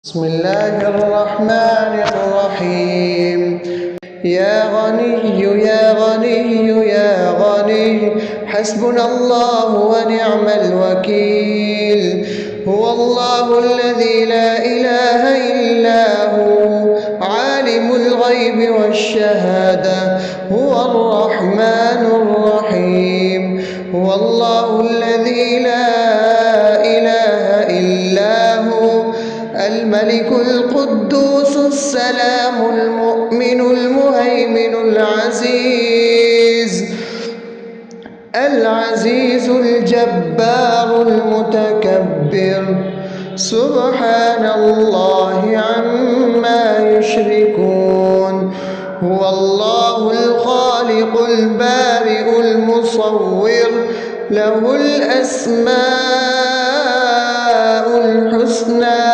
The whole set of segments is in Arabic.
بسم الله الرحمن الرحيم. يا غني يا غني يا غني حسبنا الله ونعم الوكيل. هو الله الذي لا إله إلا هو عالم الغيب والشهادة هو الرحمن الرحيم. هو الله الذي لا إله إلا هو الملك القدوس السلام المؤمن المهيمن العزيز الجبار المتكبر سبحان الله عما يشركون. هو الله الخالق البارئ المصور له الأسماء الحسنى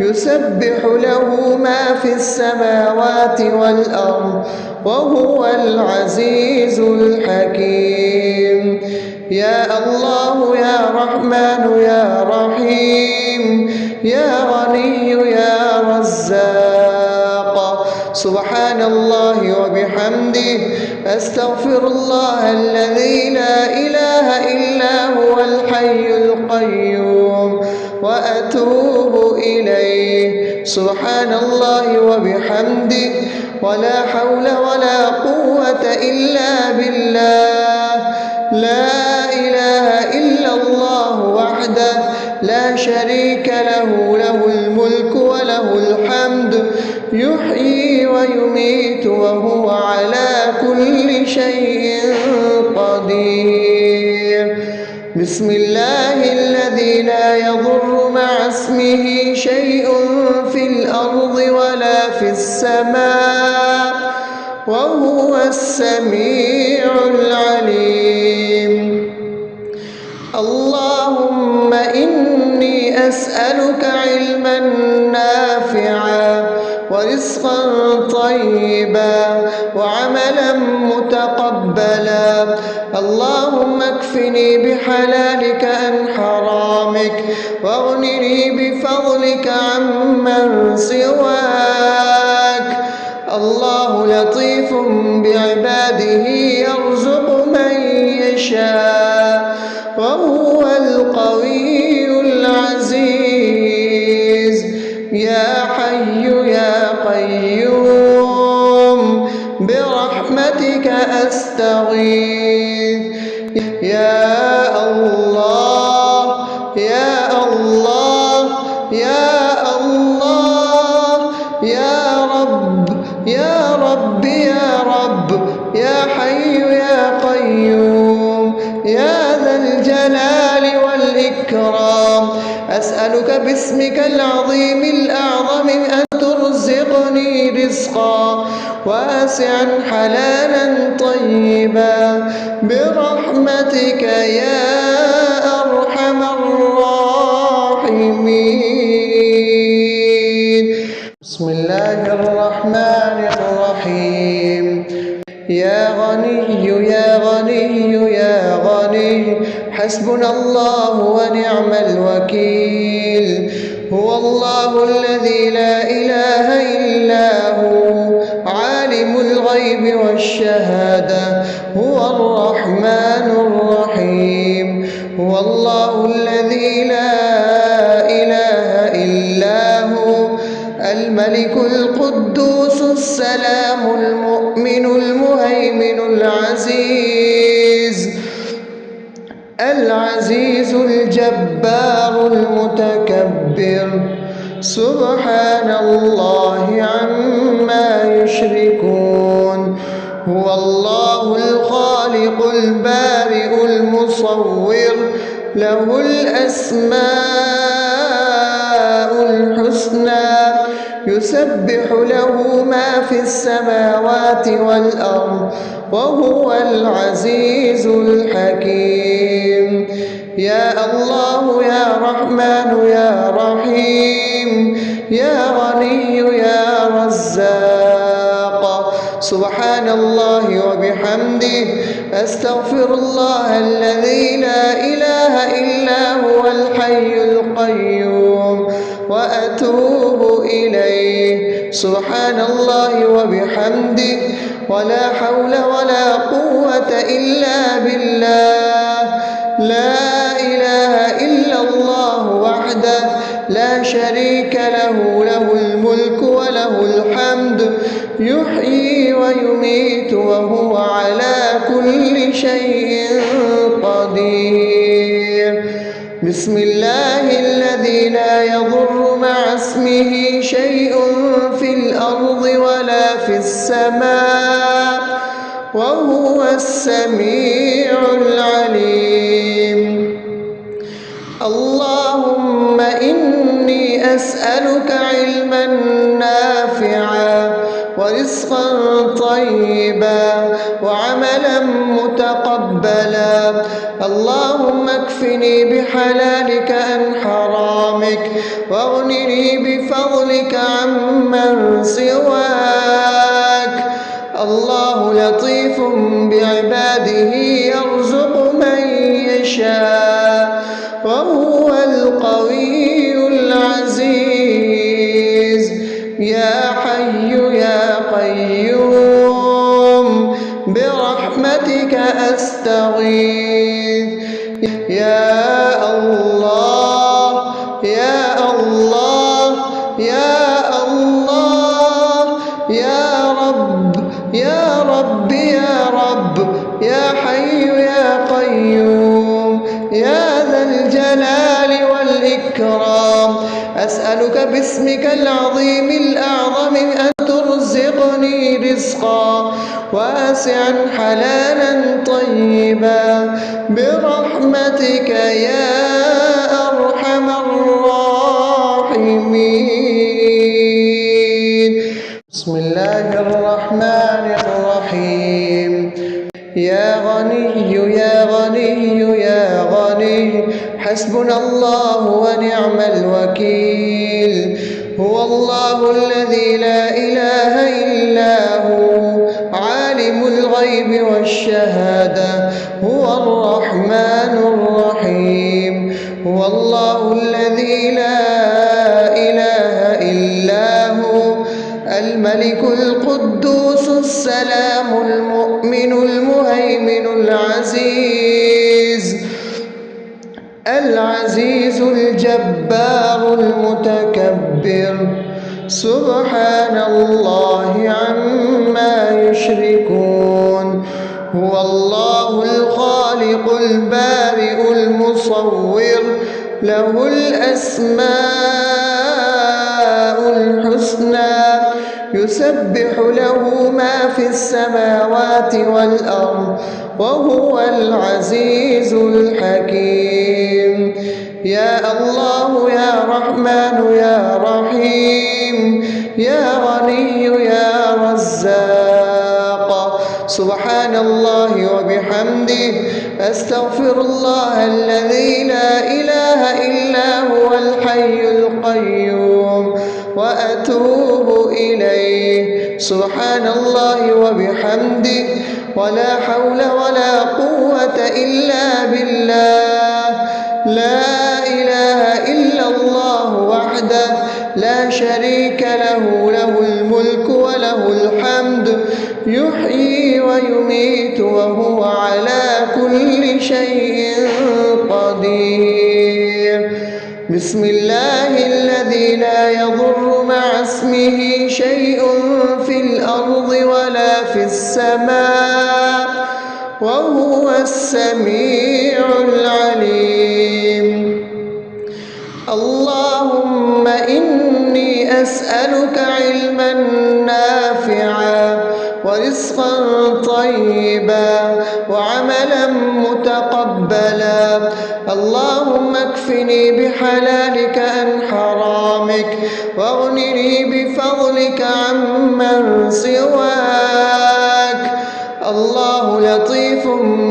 يسبح له ما في السماوات والأرض وهو العزيز الحكيم. يا الله يا رحمن يا رحيم يا غني يا رزاق سبحان الله وبحمده أستغفر الله الذي لا إله إلا هو الحي القيوم وأتوب إليه. سبحان الله وبحمده ولا حول ولا قوة إلا بالله. لا إله إلا الله وحده لا شريك له له الملك وله الحمد يحيي ويميت وهو على كل شيء قدير. بسم الله الذي لا يضر مع اسمه شيء في الأرض ولا في السماء وهو السميع العليم. اللهم إني أسألك علما نافعا ورزقا طيبا وعملا متقبلا. اللهم اكفني بحلالك عن حرامك واغنني بفضلك عمن سواك. الله لطيف بعباده يرزق من يشاء وهو القوي العزيز. يا حي يا قيوم برحمتك أستغيث. يا الله يا الله يا الله يا رب يا رب يا رب يا حي يا قيوم يا ذا الجلال والإكرام. أسألك باسمك العظيم الأعظم أن ترزقني رزقا واسعا حلالا طيبا برحمتك يا أرحم الراحمين. بسم الله الرحمن الرحيم. يا غني يا غني يا غني حسبنا الله ونعم الوكيل. هو الله الذي لا إله إلا هو عالم الغيب والشهادة هو الرحمن الرحيم. هو الله الذي لا إله إلا هو الملك القدوس السلام المؤمن المهيمن العزيز الجبار المتكبر سبحان الله عما يشركون. هو الله الخالق البارئ المصور له الأسماء الحسنى يسبح له ما في السماوات والأرض وهو العزيز الحكيم. يا الله يا رحمن يا رحيم يا غني يا رزاق سبحان الله وبحمده أستغفر الله الذي لا إله إلا هو الحي القيوم وأتوب إليه. سبحان الله وبحمده، ولا حول ولا قوة إلا بالله. لا إله إلا الله وحده لا شريك له، له الملك وله الحمد، يحيي ويميت وهو على كل شيء قدير. بسم الله الذي لا يضر مع اسمه شيء في الأرض ولا في السماء، وهو السميع العليم. اللهم إني أسألك علما نافعا ورزقا طيبا وعملا متقبلا. اللهم اكفني بحلالك عن حرامك، واغنني بفضلك عمن سواك. الله لطيف بعباده يرزق من يشاء، وهو القوي العزيز. يا حي يا قيوم برحمتك أستغيث. يا الله يا الله يا الله يا رب يا رب يا رب، يا حي يا قيوم يا ذا الجلال والإكرام. أسألك باسمك العظيم الأعظم أن ترزقني رزقا واسعا حلالا طيبا برحمتك يا أرحم الراحمين. بسم الله الرحمن الرحيم. يا غني يا غني يا غني، حسبنا الله ونعم الوكيل. هو الله الذي لا إله إلا هو، عالم الغيب والشهادة، هو الرحمن الرحيم. هو الله الذي لا إله إلا هو، الملك القدوس السلام المؤمن المهيمن العزيز الجبار المتكبر. سبحان الله عما يشركون. هو الله الخالق البارئ المصور، له الأسماء الحسنى، يسبح له ما في السماوات والأرض، وهو العزيز الحكيم. يا الله يا رحمن يا رحيم، يا غني يا رزاق. سبحان الله وبحمده، أستغفر الله الذي لا إله إلا هو الحي القيوم، وأتوب إليه. سبحان الله وبحمده، ولا حول ولا قوة إلا بالله. لا إله إلا الله وحده لا شريك له، له الملك وله الحمد، يحيي ويميت وهو على كل شيء قدير. بسم الله الذي لا يضر مع اسمه شيء في الأرض ولا في السماء، وهو السميع العليم. اللهم إني أسألك علما نافعا ورزقا طيبا وعملا متقبلا. اللهم اكفني بحلالك عن حرامك، واغنني بفضلك عمن سواك. الله لطيف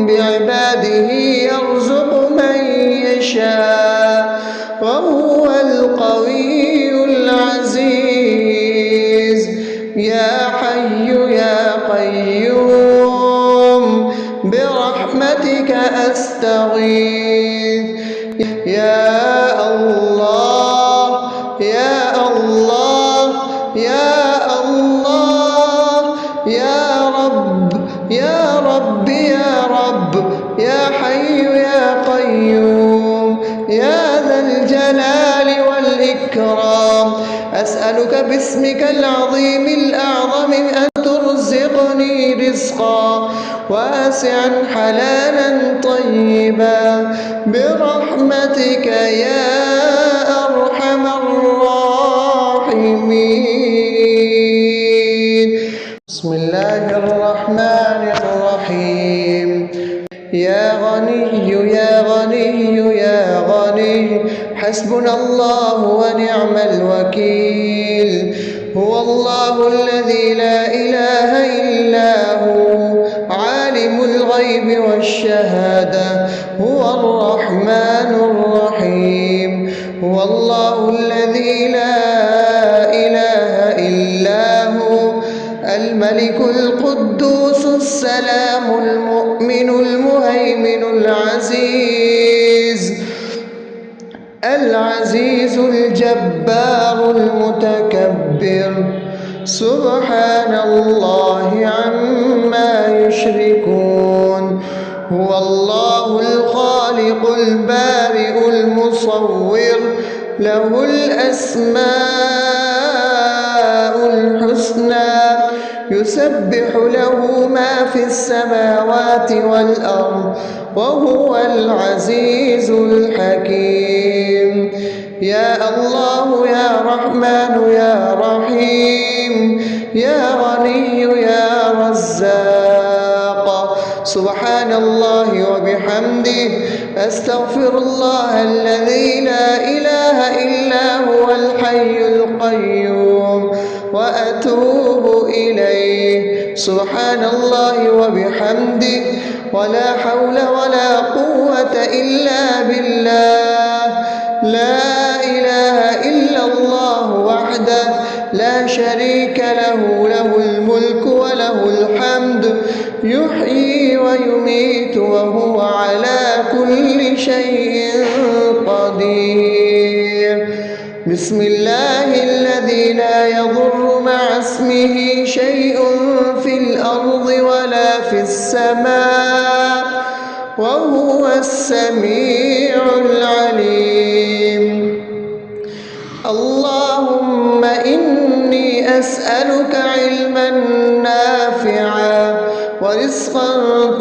بعباده يرزق من يشاء، وهو القوي العزيز. يا حي يا قيوم برحمتك أستغيث. يا الله يا يا الله يا رب يا رب يا رب يا حي يا قيوم يا ذا الجلال والإكرام أسألك باسمك العظيم الأعظم أن ترزقني رزقا واسعا حلالا طيبا برحمتك يا أرحم الراحمين. بسم الله الرحمن الرحيم. يا غني يا غني يا غني حسبنا الله ونعم الوكيل. هو الله الذي لا إله إلا هو عالم الغيب والشهادة هو الرحمن الرحيم. هو الله الذي لا إله إلا هو الملك القدوس السلام المؤمن المهيمن العزيز الجبار المتكبر سبحان الله عما يشركون. هو الله الخالق البارئ المصور له الأسماء الحسنى يسبح له ما في السماوات والأرض وهو العزيز الحكيم. يا الله يا رحمن يا رحيم يا غني يا رزاق سبحان الله وبحمده أستغفر الله الذي لا إله إلا هو الحي القيوم وأتوب إليه. سبحان الله وبحمده ولا حول ولا قوة إلا بالله. لا إله إلا الله وحده لا شريك له له الملك وله الحمد يحيي ويميت وهو على كل شيء قدير. بسم الله الذي لا يضر مع اسمه شيء في الأرض ولا في السماء وهو السميع العليم. اللهم إني أسألك علما نافعا ورزقا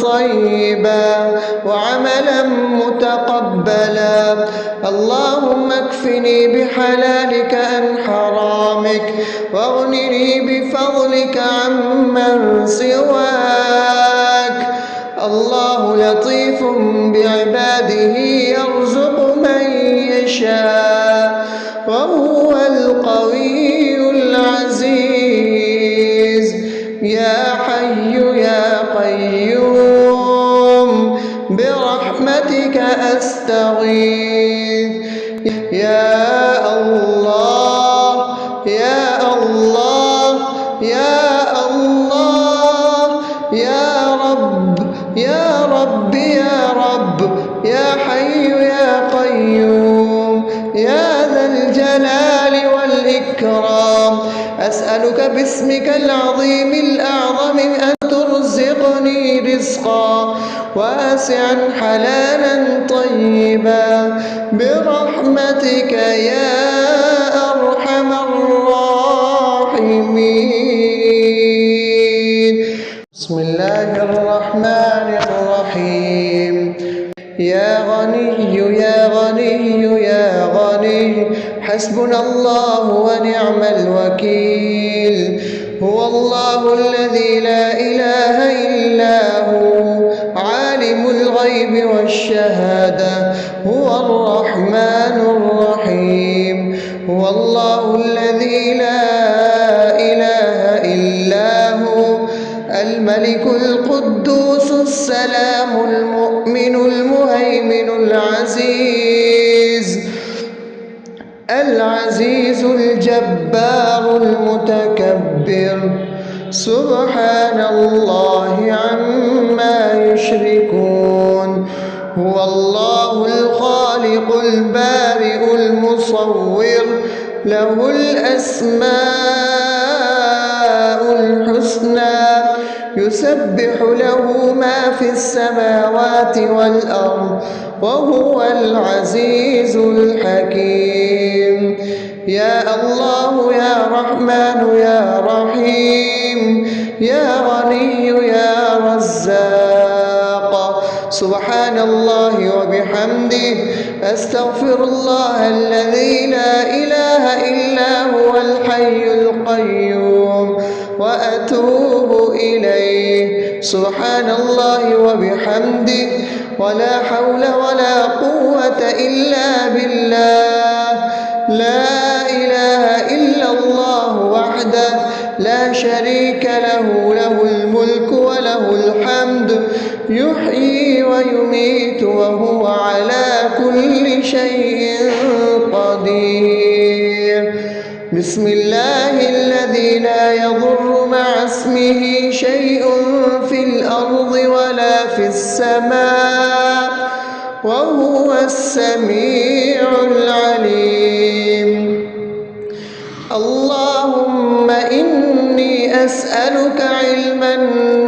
طيبا وعملا متقبلا. اللهم اكفني بحلالك عن حرامك واغنني بفضلك عمن سواك. الله لطيف بعباده يرزق من يشاء وهو القوي العزيز. يا حي يا قيوم برحمتك أستغيث. يا الله يا الله يا الله يا رب يا رب يا رب يا حي يا قيوم يا ذا الجلال والإكرام أسألك باسمك العظيم الأعظم أن ترزقني رزقا واسعا حلالا طيبا برحمتك يا أرحم الراحمين. بسم الله الرحمن الرحيم. يا غني يا غني يا غني حسبنا الله ونعم الوكيل. هو الله الذي لا إله إلا هو عالم الغيب والشهادة هو الرحمن الرحيم. هو الله الذي لا إله إلا هو الملك القدوس السلام المؤمن المهيمن العزيز الجبار المتكبر سبحان الله عما يشركون. هو الله الخالق البارئ المصور له الأسماء الحسنى يسبح له ما في السماوات والأرض وهو العزيز الحكيم. يا الله يا رحمن يا رحيم يا غني يا رزاق. سبحان الله وبحمده أستغفر الله الذي لا إله إلا هو الحي القيوم وأتوب إليه. سبحان الله وبحمده ولا حول ولا قوة إلا بالله. لا إله إلا الله وحده لا شريك له، له الملك وله الحمد يحيي ويميت وهو على كل شيء قدير. بسم الله الذي لا يضر مع اسمه شيء في الأرض ولا في السماء وهو السميع العليم. اللهم إني أسألك علما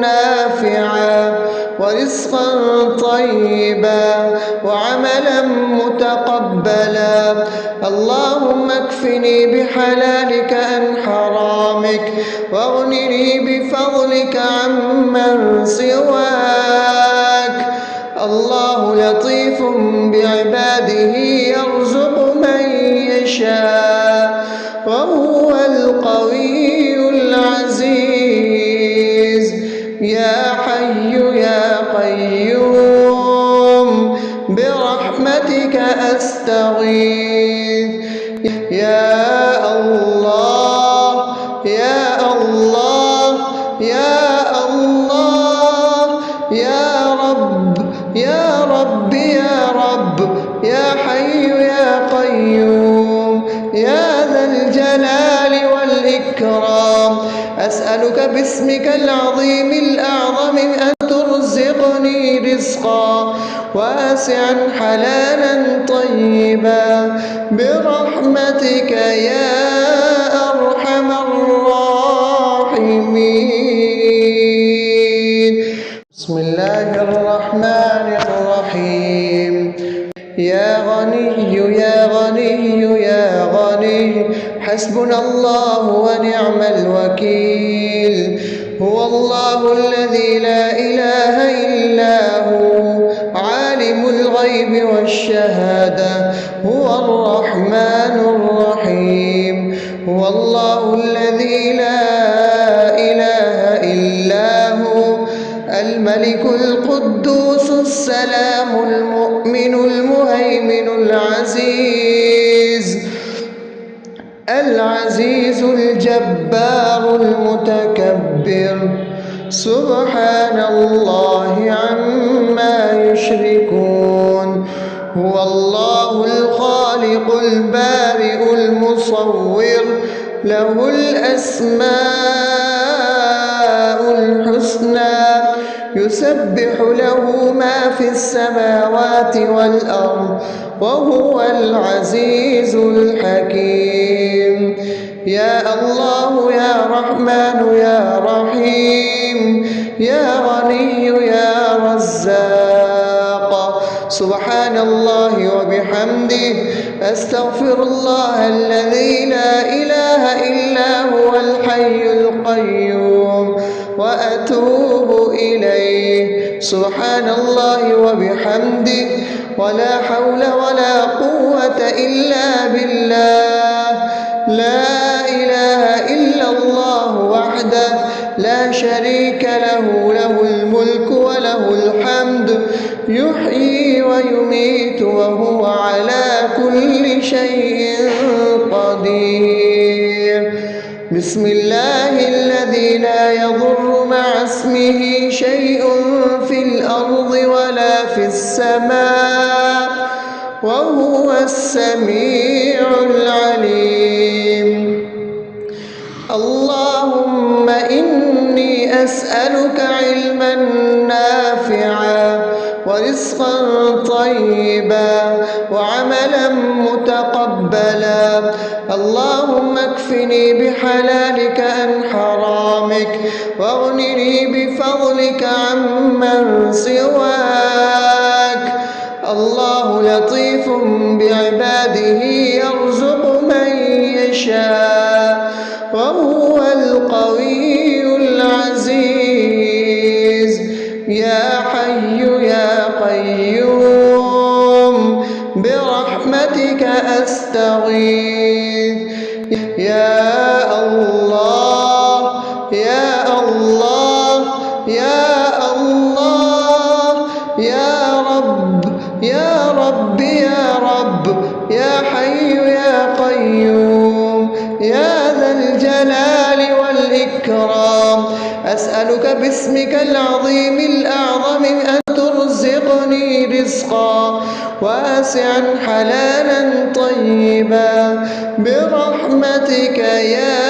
نافعا ورزقا طيبا وعملا متقبلا. اللهم اكفني بحلالك عن حرامك واغنني بفضلك عمن سواك. الله لطيف بعباده يرزق من يشاء وهو القوي العزيز. يا حي يا قيوم برحمتك أستغيث. يا الله يا الله يا الله يا رب يا رب يا رب يا حي يا قيوم يا ذا الجلال والإكرام. أسألك باسمك العظيم الأعظم أن ترزقني رزقا واسعا حلالا طيبا برحمتك يا أرحم الراحمين. بسم الله الرحمن الرحيم. يا غني يا غني يا غني حسبنا الله ونعم الوكيل. هو الله الذي لا إله إلا هو عالم الغيب والشهادة هو الرحمن الرحيم. هو الله الذي لا إله إلا هو الملك القدوس السلام المؤمن المهيمن العزيز الجبار المتكبر. سبحان الله عما يشركون. هو الله الخالق البارئ المصور له الأسماء الحسنى يسبح له ما في السماوات والأرض وهو العزيز الحكيم. يا الله يا رحمن يا رحيم يا غني يا رزاق. سبحان الله وبحمده أستغفر الله الذي لا إله إلا هو الحي القيوم وأتوب إليه. سبحان الله وبحمده ولا حول ولا قوة إلا بالله. لا إله إلا الله وحده لا شريك له، له الملك وله الحمد يحيي ويميت وهو على كل شيء قدير. بسم الله الذي لا يضر مع اسمه شيء في الأرض ولا في السماء وهو السميع العليم. اللهم إني أسألك علما نافعا ورزقا طيبا وعملا متقبلا. اللهم اكفني بحلالك عن حرامك واغنني بفضلك عمن سواك. الله لطيف بعباده يرزق من يشاء وهو القوي العزيز. يا حي يا قيوم برحمتك أستغيث. يا الله يا الله يا الله يا رب يا رب يا رب يا حي يا قيوم يا ذا الجلال والإكرام. أسألك باسمك العظيم الأعظم أن ترزقني رزقا واسعا حلالا طيبا برحمتك يا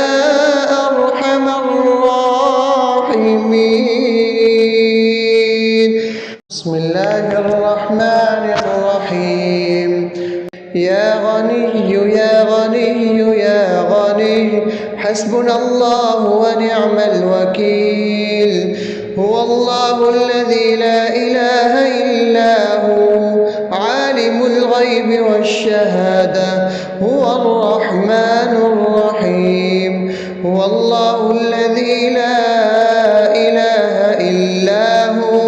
أرحم الراحمين. بسم الله الرحمن الرحيم. يا غني يا غني يا غني حسبنا الله ونعم الوكيل. هو الله الذي لا إله إلا هو عالم الغيب والشهادة هو الرحمن الرحيم. هو الله الذي لا إله إلا هو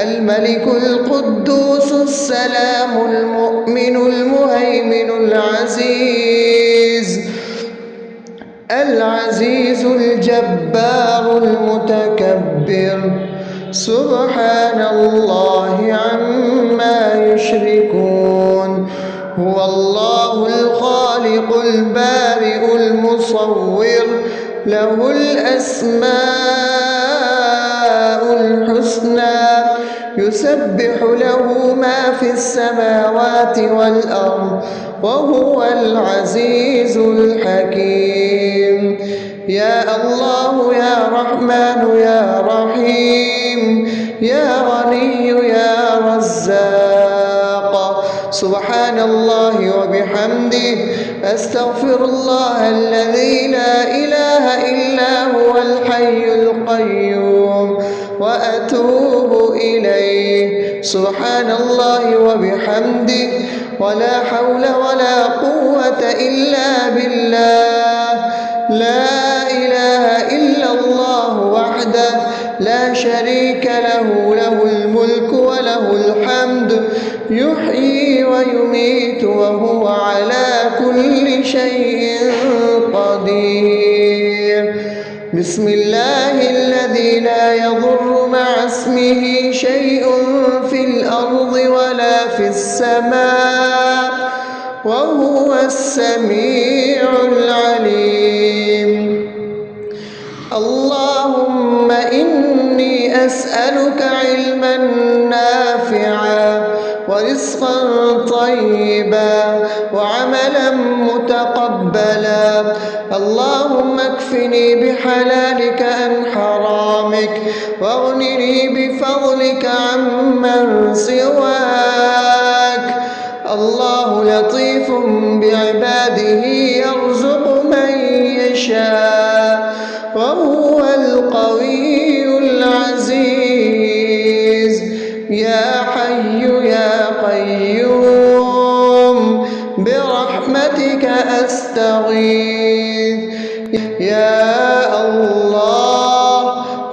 الملك القدوس السلام المؤمن المهيمن العزيز الجبار المتكبر. سبحان الله عما يشركون. هو الله الخالق البارئ المصور له الأسماء الحسنى يسبح له ما في السماوات والأرض وهو العزيز الحكيم. يا الله يا رحمن يا رحيم يا غني يا رزاق. سبحان الله وبحمده أستغفر الله الذي لا إله إلا هو الحي القيوم وأتوب إليه. سبحان الله وبحمده ولا حول ولا قوة إلا بالله. لا إله إلا الله وحده لا شريك له له الملك وله الحمد يحيي ويميت وهو على كل شيء قدير. بسم الله الذي لا يضر مع اسمه شيء في الأرض ولا في السماء وهو السميع العليم. اللهم إني أسألك علما نافعا ورزقا طيبا وعملا متقبلا. اللهم اكفني بحلالك عن حرامك واغنني بفضلك عمن سواك. الله لطيف بعباده يرزق من يشاء وهو القوي العزيز. يا حي يا قيوم برحمتك أستغيث. يا الله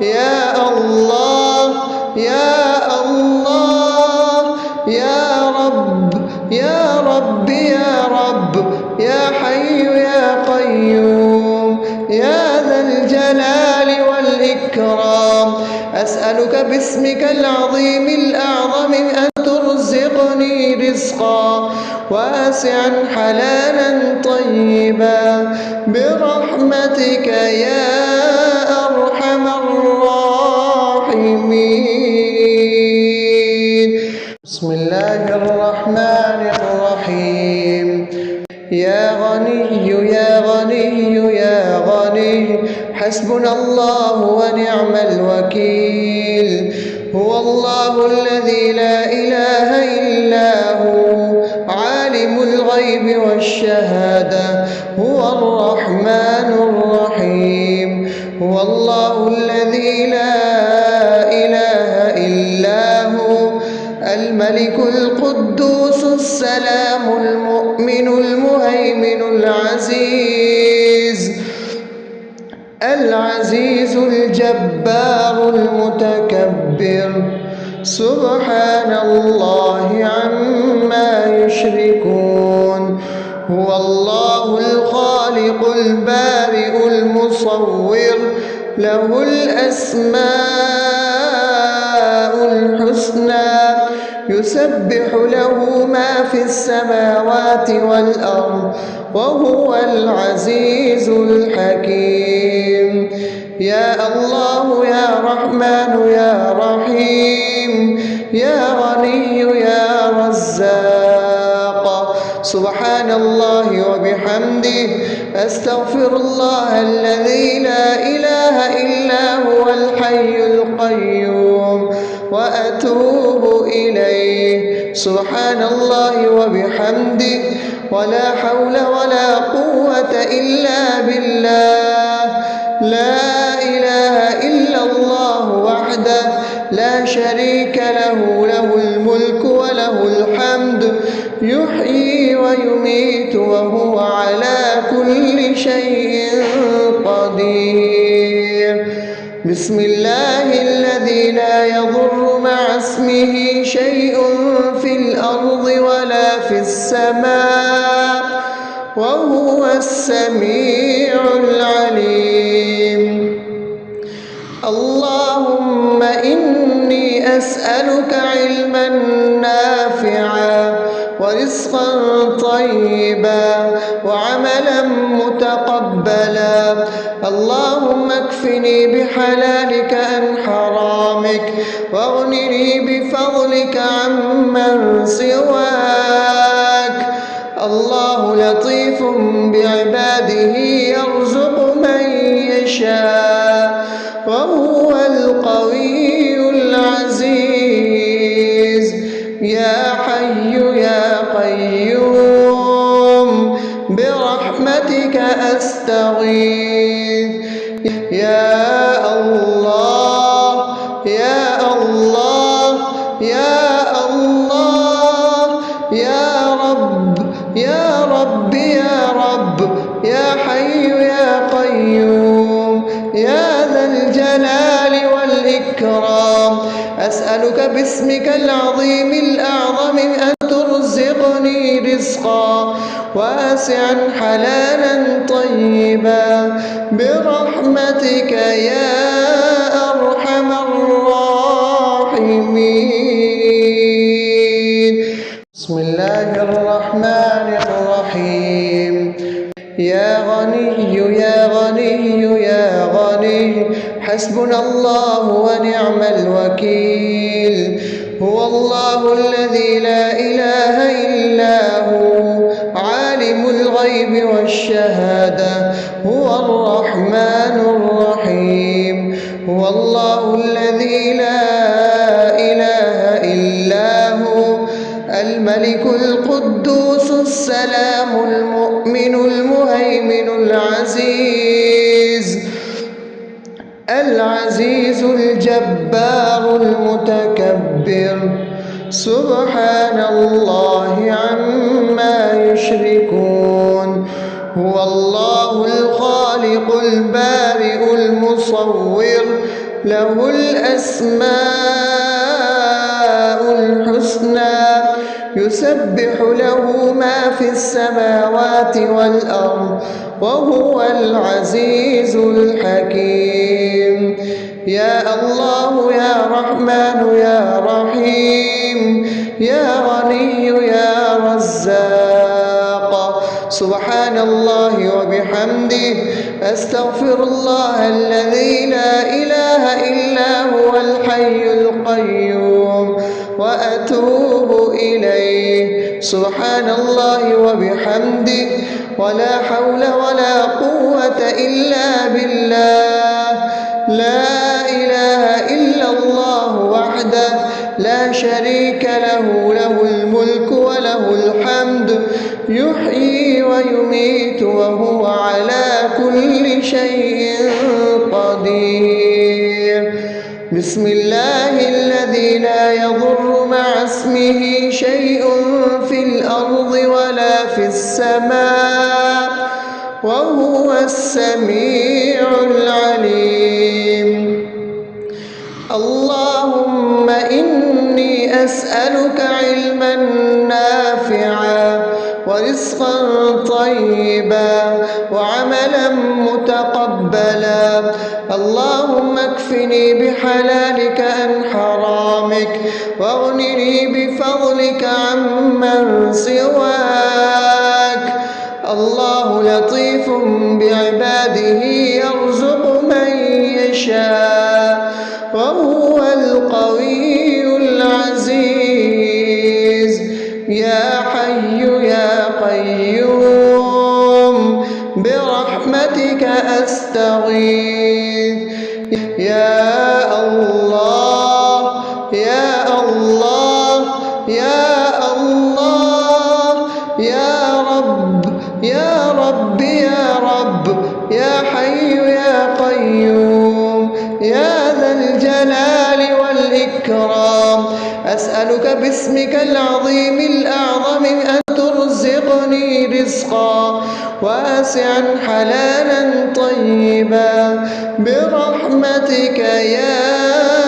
يا الله يا الله يا رب يا رب يا رب يا حي يا قيوم يا ذا الجلال والإكرام. أسألك باسمك العظيم الأعظم أن ترزقني رزقا واسعا حلالا طيبا برحمتك يا أرحم الراحمين. بسم الله الرحمن الرحيم. يا غني يا غني يا غني حسبنا الله ونعم الوكيل. هو الله الذي لا إله إلا هو عالم الغيب والشهادة هو الرحمن الرحيم. هو الله السلام المؤمن المهيمن العزيز الجبار المتكبر سبحان الله عما يشركون هو الله الخالق البارئ المصور له الأسماء الحسنى يسبح له ما في السماوات والأرض وهو العزيز الحكيم يا الله يا رحمن يا رحيم يا غني يا رزاق سبحان الله وبحمده أستغفر الله الذي لا إله إلا هو الحي القيوم وأتوب إليه سبحان الله وبحمده ولا حول ولا قوة إلا بالله لا إله إلا الله وحده لا شريك له له الملك وله الحمد يحيي ويميت وهو على كل شيء قدير بسم الله الذي لا يضر مع اسمه شيء في الأرض ولا في السماء وهو السميع العليم اللهم إني أسألك علما نافعا ورزقا طيبا وعملا متقبلا اللهم اكفني بحلالك عن حرامك واغنني بفضلك عمن سواك الله لطيف بعباده يرزق من يشاء وهو القوي العزيز يا حي يا قيوم برحمتك أستغيث يا الله يا الله يا الله يا رب يا رب يا رب يا حي يا قيوم يا ذا الجلال والإكرام أسألك باسمك العظيم الأعظم أن ترزقني رزقا واسعا حلالا طيبا برحمتك يا أرحم الراحمين بسم الله الرحمن الرحيم يا غني يا غني يا غني حسبنا الله ونعم الوكيل هو الله الذي لا إله إلا هو عالم الغيب والشهادة هو الرحمن الرحيم هو الله الذي لا إله إلا هو الملك القدوس السلام المؤمن المهيمن العزيز الجبار المتكبر سبحان الله عما يشركون هو الله الخالق البارئ المصور له الأسماء الحسنى يسبح له ما في السماوات والأرض وهو العزيز الحكيم يا الله يا رحمن يا رحيم يا غني يا رزاق سبحان الله وبحمده أستغفر الله الذي لا إله إلا هو الحي القيوم وأتوب إليه سبحان الله وبحمده ولا حول ولا قوة إلا بالله لا إله إلا الله وحده لا شريك له له الملك وله الحمد يحيي ويميت وهو على كل شيء قدير بسم الله الذي لا يضر مع اسمه شيء في الأرض السماء وهو السميع العليم. اللهم إني أسألك علما نافعا ورزقا طيبا وعملا متقبلا. اللهم اكفني بحلالك عن حرامك واغنني بفضلك عمن سواك. الله لطيف بعباده يرزق من يشاء وهو القوي العزيز. يا حي يا قيوم برحمتك أستغيث. يا الله يا الله يا الله يا رب يا رب يا رب يا حي يا قيوم يا ذا الجلال والإكرام. أسألك باسمك العظيم الأعظم أن ترزقني رزقا واسعا حلالا طيبا برحمتك يا